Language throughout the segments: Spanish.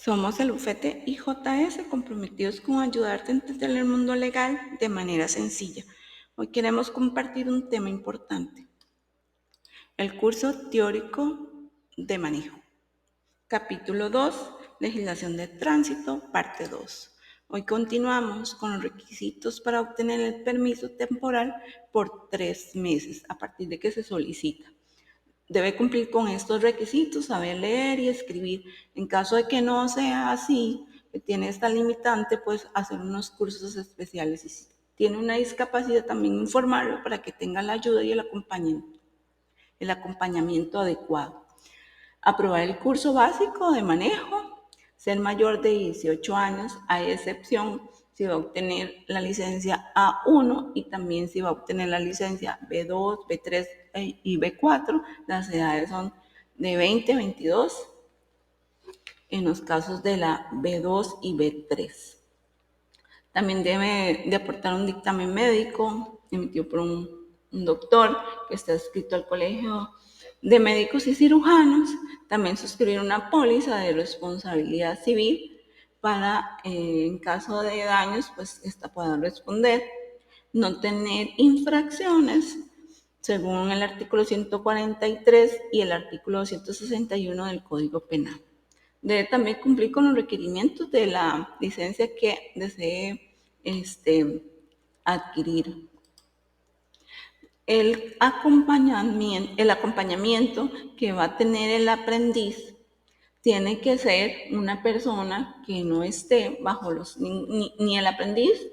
Somos el bufete IJS comprometidos con ayudarte a entender el mundo legal de manera sencilla. Hoy queremos compartir un tema importante, el curso teórico de manejo. Capítulo 2, Legislación de Tránsito, parte 2. Hoy continuamos con los requisitos para obtener el permiso temporal por 3 meses a partir de que se solicita. Debe cumplir con estos requisitos, saber leer y escribir. En caso de que no sea así, que tiene esta limitante, pues hacer unos cursos especiales. Y si tiene una discapacidad, también informarlo para que tenga la ayuda y el acompañamiento adecuado. Aprobar el curso básico de manejo, ser mayor de 18 años, a excepción si va a obtener la licencia A1 y también si va a obtener la licencia B2, B3 y B4. Las edades son de 20 a 22 en los casos de la B2 y B3. También debe de aportar un dictamen médico emitido por un doctor que está adscrito al Colegio de Médicos y Cirujanos. También suscribir una póliza de responsabilidad civil para, en caso de daños, pues esta pueda responder. No tener infracciones según el artículo 143 y el artículo 161 del Código Penal. Debe también cumplir con los requerimientos de la licencia que desee adquirir. El acompañamiento que va a tener el aprendiz tiene que ser una persona que no esté bajo ni el aprendiz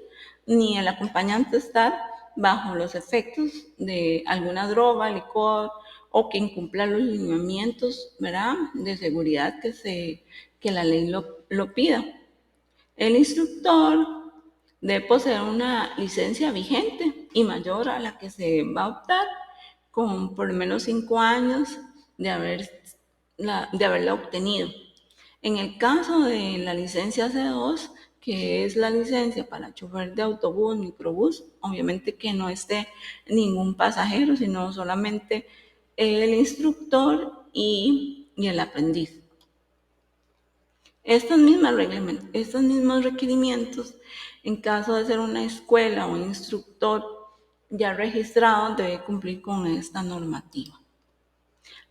ni el acompañante estar bajo los efectos de alguna droga, licor, o que incumpla los lineamientos, ¿verdad?, de seguridad que la ley lo pida. El instructor debe poseer una licencia vigente y mayor a la que se va a optar, con por lo menos 5 años de haberla obtenido. En el caso de la licencia C2, que es la licencia para chofer de autobús, microbús, obviamente que no esté ningún pasajero, sino solamente el instructor y el aprendiz. Estos mismos requerimientos, en caso de ser una escuela o un instructor ya registrado, debe cumplir con esta normativa.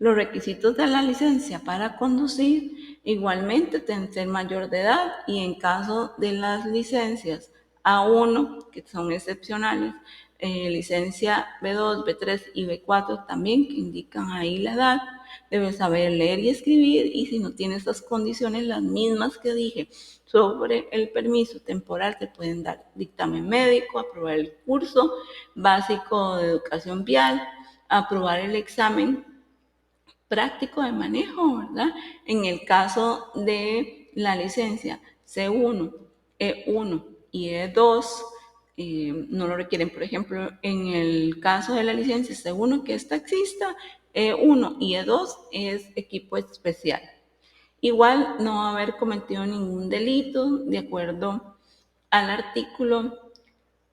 Los requisitos de la licencia para conducir igualmente deben ser mayor de edad, y en caso de las licencias A1, que son excepcionales, licencia B2, B3 y B4 también, que indican ahí la edad, debe saber leer y escribir, y si no tiene estas condiciones, las mismas que dije sobre el permiso temporal, te pueden dar dictamen médico, aprobar el curso básico de educación vial, aprobar el examen práctico de manejo, ¿verdad? En el caso de la licencia C1, E1 y E2, no lo requieren. Por ejemplo, en el caso de la licencia C1, que es taxista, E1 y E2 es equipo especial. Igual no va a haber cometido ningún delito de acuerdo al artículo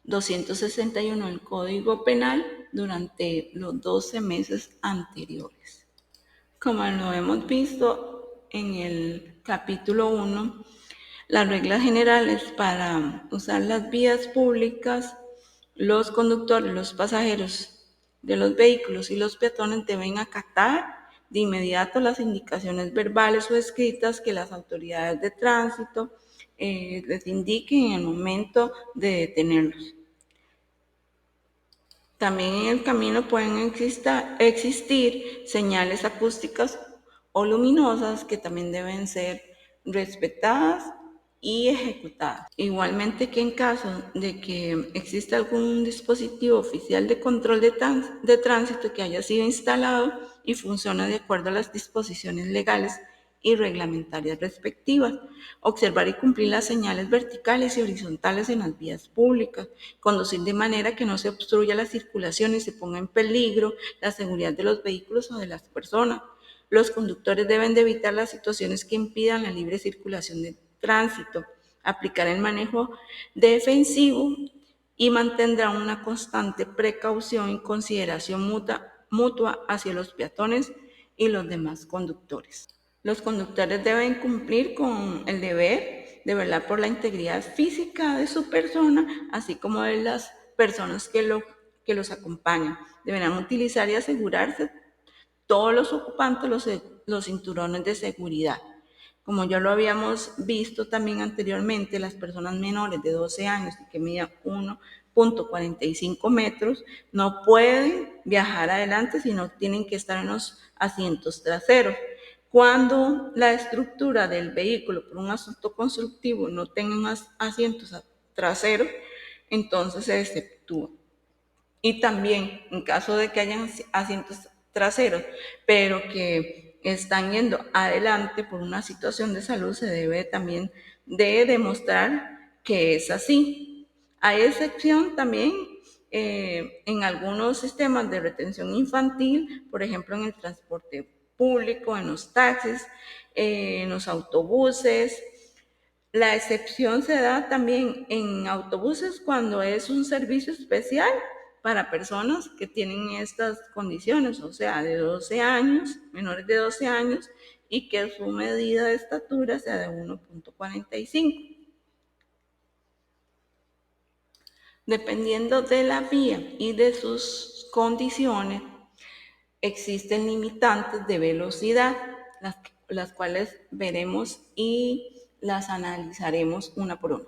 261 del Código Penal durante los 12 meses anteriores. Como lo hemos visto en el capítulo 1, las reglas generales para usar las vías públicas, los conductores, los pasajeros de los vehículos y los peatones deben acatar de inmediato las indicaciones verbales o escritas que las autoridades de tránsito les indiquen en el momento de detenerlos. También en el camino pueden existir señales acústicas o luminosas que también deben ser respetadas y ejecutadas. Igualmente, que en caso de que exista algún dispositivo oficial de control de tránsito que haya sido instalado y funcione de acuerdo a las disposiciones legales y reglamentarias respectivas. Observar y cumplir las señales verticales y horizontales en las vías públicas. Conducir de manera que no se obstruya la circulación y se ponga en peligro la seguridad de los vehículos o de las personas. Los conductores deben de evitar las situaciones que impidan la libre circulación de tránsito. Aplicar el manejo defensivo y mantendrá una constante precaución y consideración mutua hacia los peatones y los demás conductores. Los conductores deben cumplir con el deber de velar por la integridad física de su persona, así como de las personas que los acompañan. Deberán utilizar y asegurarse todos los ocupantes los cinturones de seguridad. Como ya lo habíamos visto también anteriormente, las personas menores de 12 años y que midan 1,45 metros no pueden viajar adelante, sino tienen que estar en los asientos traseros. Cuando la estructura del vehículo por un asunto constructivo no tenga asientos traseros, entonces se exceptúa. Y también, en caso de que hayan asientos traseros, pero que están yendo adelante por una situación de salud, se debe también de demostrar que es así. Hay excepción también en algunos sistemas de retención infantil, por ejemplo, en el transporte público, en los taxis, en los autobuses. La excepción se da también en autobuses cuando es un servicio especial para personas que tienen estas condiciones, o sea, de 12 años, menores de 12 años, y que su medida de estatura sea de 1,45. Dependiendo de la vía y de sus condiciones, existen limitantes de velocidad, las cuales veremos y las analizaremos una por una.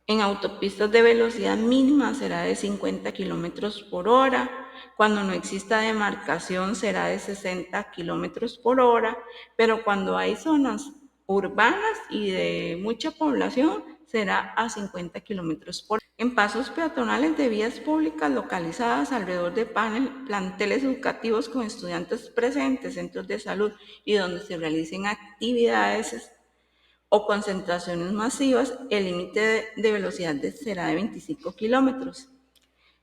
En autopistas de velocidad mínima será de 50 kilómetros por hora. Cuando no exista demarcación será de 60 kilómetros por hora, pero cuando hay zonas urbanas y de mucha población será a 50 kilómetros por hora. En pasos peatonales de vías públicas localizadas alrededor de planteles educativos con estudiantes presentes, centros de salud y donde se realicen actividades o concentraciones masivas, el límite de velocidad será de 25 kilómetros.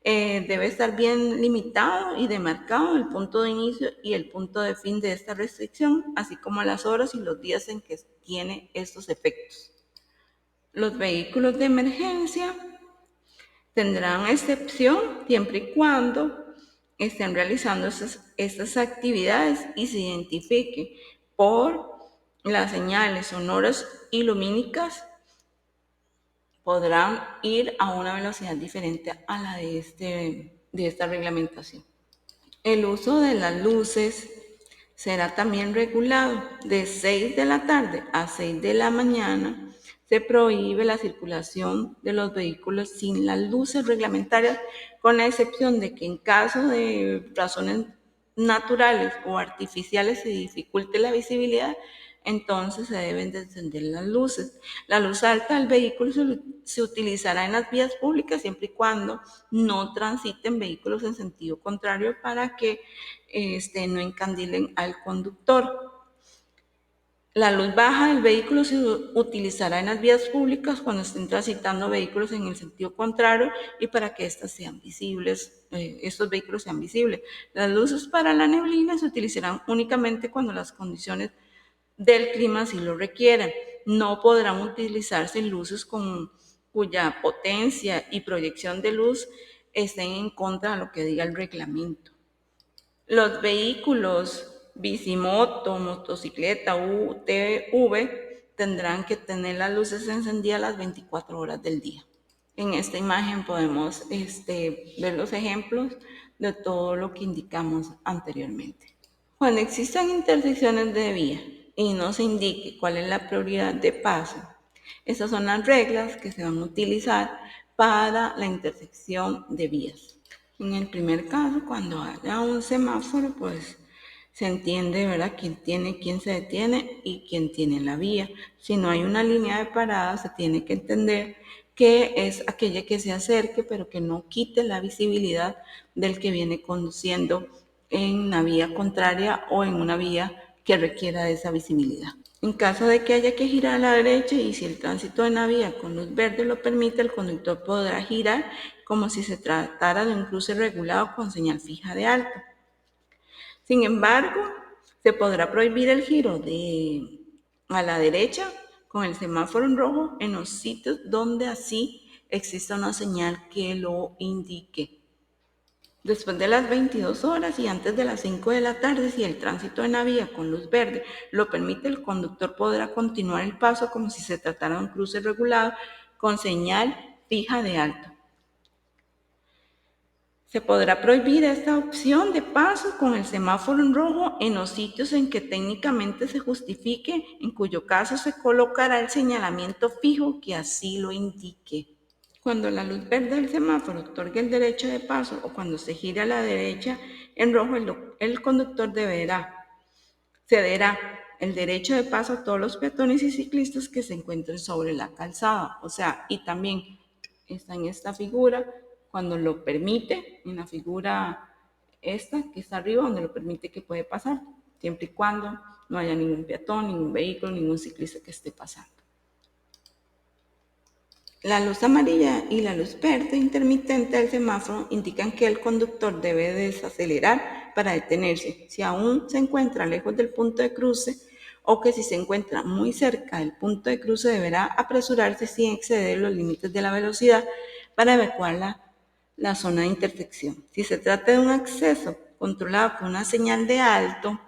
Debe estar bien limitado y demarcado el punto de inicio y el punto de fin de esta restricción, así como las horas y los días en que tiene estos efectos. Los vehículos de emergencia tendrán excepción siempre y cuando estén realizando estas actividades y se identifique por las señales sonoras y lumínicas, podrán ir a una velocidad diferente a la de esta reglamentación. El uso de las luces será también regulado. De 6 de la tarde a 6 de la mañana se prohíbe la circulación de los vehículos sin las luces reglamentarias, con la excepción de que en caso de razones naturales o artificiales se dificulte la visibilidad, entonces se deben de encender las luces. La luz alta del vehículo se utilizará en las vías públicas siempre y cuando no transiten vehículos en sentido contrario para que no encandilen al conductor. La luz baja del vehículo se utilizará en las vías públicas cuando estén transitando vehículos en el sentido contrario y para que estos vehículos sean visibles. Las luces para la neblina se utilizarán únicamente cuando las condiciones del clima así lo requieran. No podrán utilizarse luces cuya potencia y proyección de luz estén en contra de lo que diga el reglamento. Los vehículos bicimoto, motocicleta, UTV tendrán que tener las luces encendidas las 24 horas del día. En esta imagen podemos ver los ejemplos de todo lo que indicamos anteriormente. Cuando existan intersecciones de vía y no se indique cuál es la prioridad de paso, esas son las reglas que se van a utilizar para la intersección de vías. En el primer caso, cuando haya un semáforo, pues se entiende, ¿verdad?, quién se detiene y quién tiene la vía. Si no hay una línea de parada, se tiene que entender que es aquella que se acerque, pero que no quite la visibilidad del que viene conduciendo en una vía contraria o en una vía que requiera de esa visibilidad. En caso de que haya que girar a la derecha y si el tránsito en la vía con luz verde lo permite, el conductor podrá girar como si se tratara de un cruce regulado con señal fija de alto. Sin embargo, se podrá prohibir el giro a la derecha con el semáforo en rojo en los sitios donde así exista una señal que lo indique. Después de las 22 horas y antes de las 5 de la tarde, si el tránsito en la vía con luz verde lo permite, el conductor podrá continuar el paso como si se tratara de un cruce regulado con señal fija de alto. Se podrá prohibir esta opción de paso con el semáforo en rojo en los sitios en que técnicamente se justifique, en cuyo caso se colocará el señalamiento fijo que así lo indique. Cuando la luz verde del semáforo otorgue el derecho de paso o cuando se gire a la derecha en rojo, el conductor cederá el derecho de paso a todos los peatones y ciclistas que se encuentren sobre la calzada. O sea, y también está en esta figura, cuando lo permite, en la figura esta que está arriba, donde lo permite que puede pasar, siempre y cuando no haya ningún peatón, ningún vehículo, ningún ciclista que esté pasando. La luz amarilla y la luz verde intermitente del semáforo indican que el conductor debe desacelerar para detenerse si aún se encuentra lejos del punto de cruce, o que si se encuentra muy cerca del punto de cruce deberá apresurarse sin exceder los límites de la velocidad para evacuar la zona de intersección. Si se trata de un acceso controlado con una señal de alto,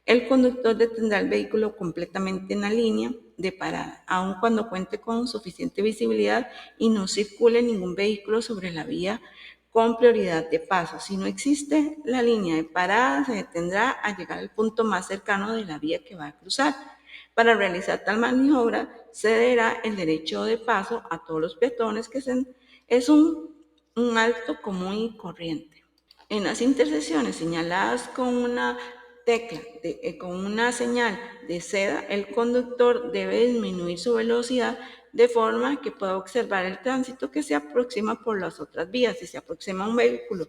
el conductor detendrá el vehículo completamente en la línea de parada, aun cuando cuente con suficiente visibilidad y no circule ningún vehículo sobre la vía con prioridad de paso. Si no existe la línea de parada, se detendrá al llegar al punto más cercano de la vía que va a cruzar. Para realizar tal maniobra, cederá el derecho de paso a todos los peatones, que es un alto común y corriente. En las intersecciones señaladas con una tecla, con una señal de seda, el conductor debe disminuir su velocidad de forma que pueda observar el tránsito que se aproxima por las otras vías. Si se aproxima un vehículo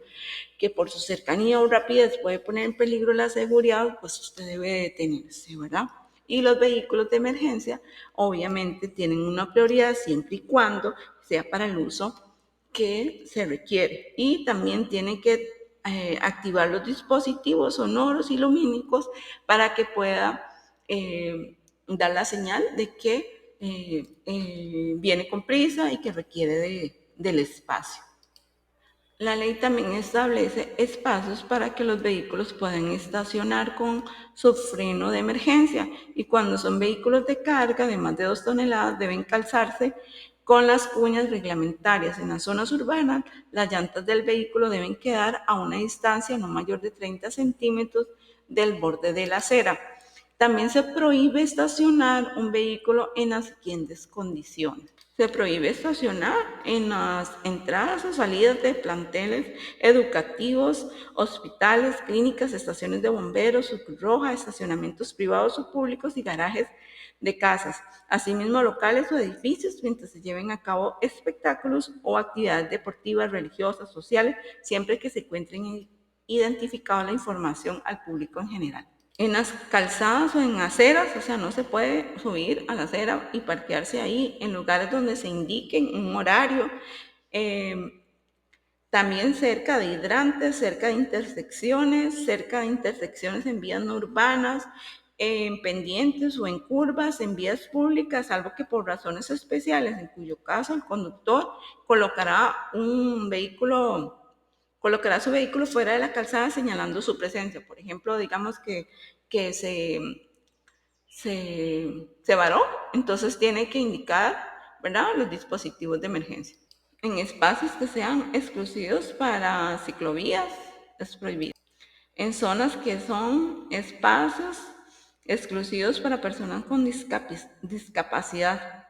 que por su cercanía o rapidez puede poner en peligro la seguridad, pues usted debe detenerse, ¿verdad? Y los vehículos de emergencia obviamente tienen una prioridad siempre y cuando sea para el uso que se requiere. Y también tiene que activar los dispositivos sonoros y lumínicos para que pueda dar la señal de que viene con prisa y que requiere del espacio. La ley también establece espacios para que los vehículos puedan estacionar con su freno de emergencia, y cuando son vehículos de carga de más de 2 toneladas deben calzarse con las cuñas reglamentarias. En las zonas urbanas, las llantas del vehículo deben quedar a una distancia no mayor de 30 centímetros del borde de la acera. También se prohíbe estacionar un vehículo en las siguientes condiciones. Se prohíbe estacionar en las entradas o salidas de planteles educativos, hospitales, clínicas, estaciones de bomberos, Cruz Roja, estacionamientos privados o públicos y garajes de casas. Asimismo, locales o edificios mientras se lleven a cabo espectáculos o actividades deportivas, religiosas, sociales, siempre que se encuentren identificada la información al público en general. En las calzadas o en aceras, o sea, no se puede subir a la acera y parquearse ahí en lugares donde se indiquen un horario. También cerca de hidrantes, cerca de intersecciones en vías no urbanas, en pendientes o en curvas, en vías públicas, salvo que por razones especiales, en cuyo caso el conductor colocará su vehículo fuera de la calzada señalando su presencia. Por ejemplo, digamos que se varó, entonces tiene que indicar, ¿verdad?, los dispositivos de emergencia. En espacios que sean exclusivos para ciclovías es prohibido. En zonas que son espacios exclusivos para personas con discapacidad,